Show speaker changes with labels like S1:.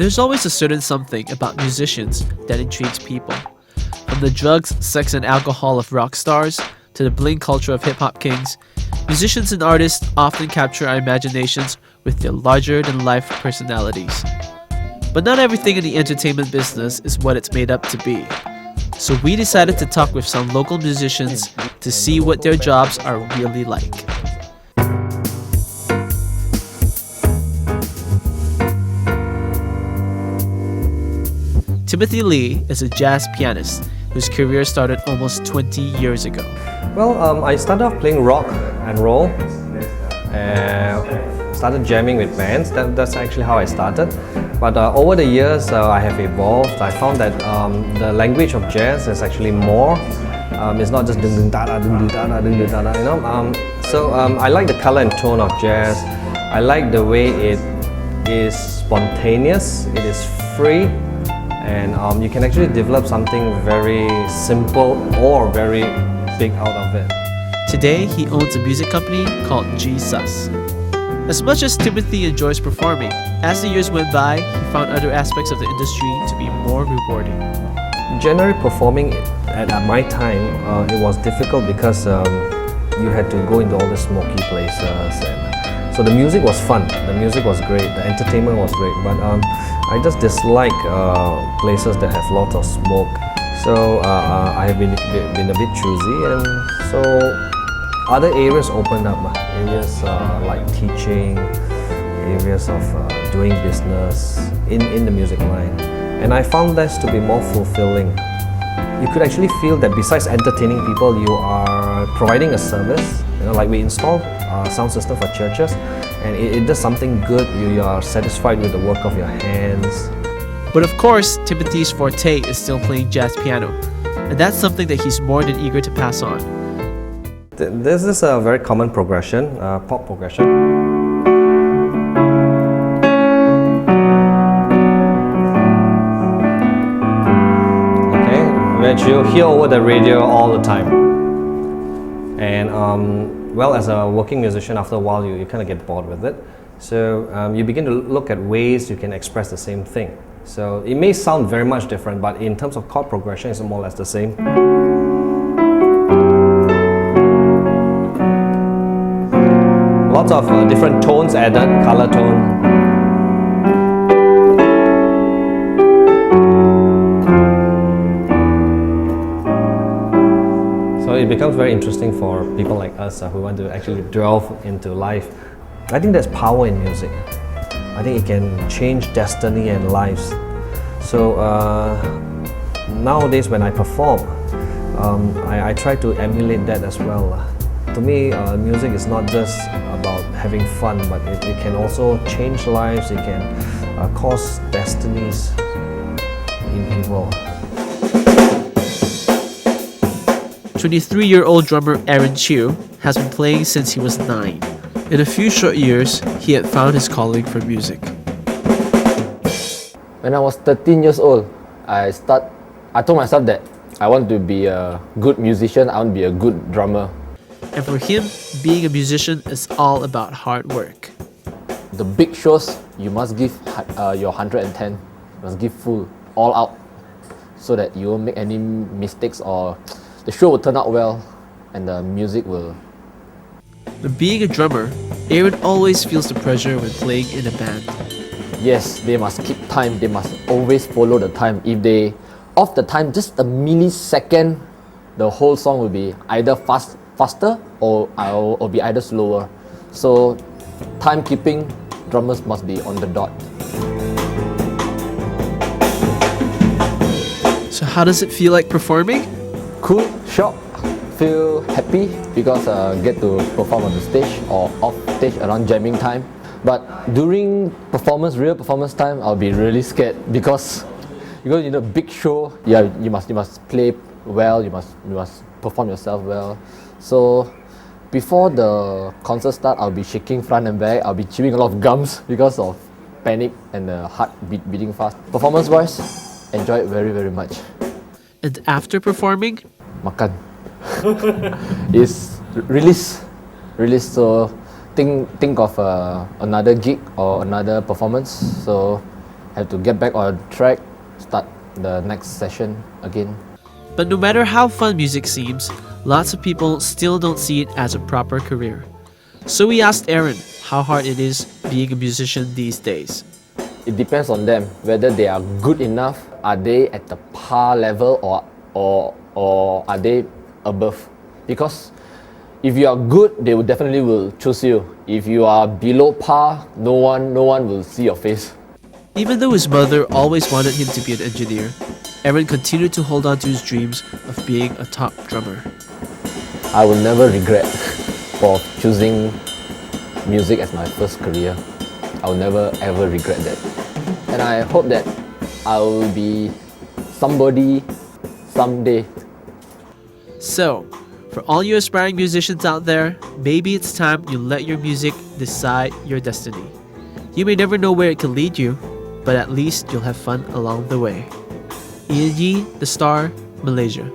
S1: There's always a certain something about musicians that intrigues people. From the drugs, sex, and alcohol of rock stars to the bling culture of hip-hop kings, musicians and artists often capture our imaginations with their larger-than-life personalities. But not everything in the entertainment business is what it's made up to be. So we decided to talk with some local musicians to see what their jobs are really like. Timothy Lee is a jazz pianist whose career started almost 20 years ago.
S2: Well, I started off playing rock and roll, and started jamming with bands. That's actually how I started. But over the years, I have evolved. I found that the language of jazz is actually more. It's not just ding ding da da ding ding da da ding ding da da. So I like the color and tone of jazz. I like the way it is spontaneous. It is free. And you can actually develop something very simple or very big out of it.
S1: Today, he owns a music company called Jesus. As much as Timothy enjoys performing, as the years went by, he found other aspects of the industry to be more rewarding.
S2: Generally performing at my time, it was difficult because you had to go into all the smoky places. So the music was fun, the music was great, the entertainment was great, but I just dislike places that have lots of smoke. So I have been a bit choosy, and so other areas opened up, areas like teaching, areas of doing business in the music line. And I found this to be more fulfilling. You could actually feel that besides entertaining people, you are providing a service. Like we install a sound system for churches, and it does something good. You are satisfied with the work of your hands.
S1: But of course, Timothy's forte is still playing jazz piano, and that's something that he's more than eager to pass on.
S2: This is a very common progression, pop progression. Okay, which you hear over the radio all the time. And well, as a working musician, after a while you kind of get bored with it. So you begin to look at ways you can express the same thing. So it may sound very much different, but in terms of chord progression, it's more or less the same. Lots of different tones added, color tone. So it becomes very interesting for people like us who want to actually delve into life. I think there's power in music. I think it can change destiny and lives. So nowadays when I perform, I try to emulate that as well. To me, music is not just about having fun, but it can also change lives. It can cause destinies in people.
S1: 23-year-old drummer Aaron Chiu has been playing since he was 9. In a few short years, he had found his calling for music.
S3: When I was 13 years old, I told myself that I want to be a good musician, I want to be a good drummer.
S1: And for him, being a musician is all about hard work.
S3: The big shows, you must give your 110, you must give full, all out, so that you won't make any mistakes or the show will turn out well and the music will.
S1: But being a drummer, Aaron always feels the pressure when playing in a band.
S3: Yes, they must keep time, they must always follow the time. If they off the time just a millisecond, the whole song will be either faster or be either slower. So timekeeping, drummers must be on the dot.
S1: So how does it feel like performing?
S3: Cool, shock, feel happy because get to perform on the stage or off stage around jamming time. But during real performance time, I'll be really scared because big show, you must play well, you must perform yourself well. So before the concert start, I'll be shaking front and back. I'll be chewing a lot of gums because of panic and the heart beating fast. Performance wise, enjoy it very, very much.
S1: And after performing,
S3: makan. Is release. So think of another gig or another performance. So have to get back on track, start the next session again.
S1: But no matter how fun music seems, lots of people still don't see it as a proper career. So we asked Aaron how hard it is being a musician these days.
S3: It depends on them whether they are good enough. Are they at the par level or are they above? Because if you are good, they will definitely will choose you. If you are below par, no one will see your face.
S1: Even though his mother always wanted him to be an engineer, Aaron continued to hold on to his dreams of being a top drummer.
S3: I will never regret for choosing music as my first career. I will never ever regret that. And I hope that I will be somebody someday.
S1: So, for all you aspiring musicians out there, maybe it's time you let your music decide your destiny. You may never know where it can lead you, but at least you'll have fun along the way. Ian Yee, The Star, Malaysia.